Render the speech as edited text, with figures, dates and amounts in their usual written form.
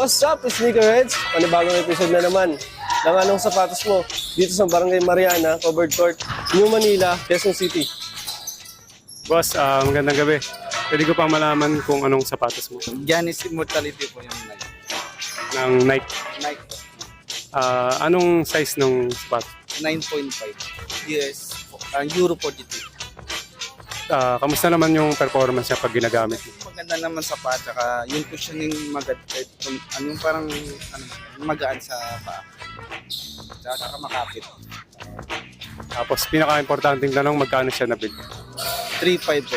What's up, sneakerheads? Panibagong episode na naman ng Anong Sapatos Mo dito sa Barangay Mariana, Covered Court, New Manila, Quezon City. Boss, magandang gabi. Pwede ko pang malaman kung anong sapatos mo Giannis Immortality po yung Nike. ng Nike. Nike po. Anong size ng sapatos? 9.5. Yes. Euro 42. Kamusta naman yung performance niya pag ginagamit mo? Maganda naman sa paa. Tsaka yung cushioning yung parang magaan sa paa. Tsaka makapit. Tapos pinaka-importanting tanong, magkano siya nabili? 3.5 po.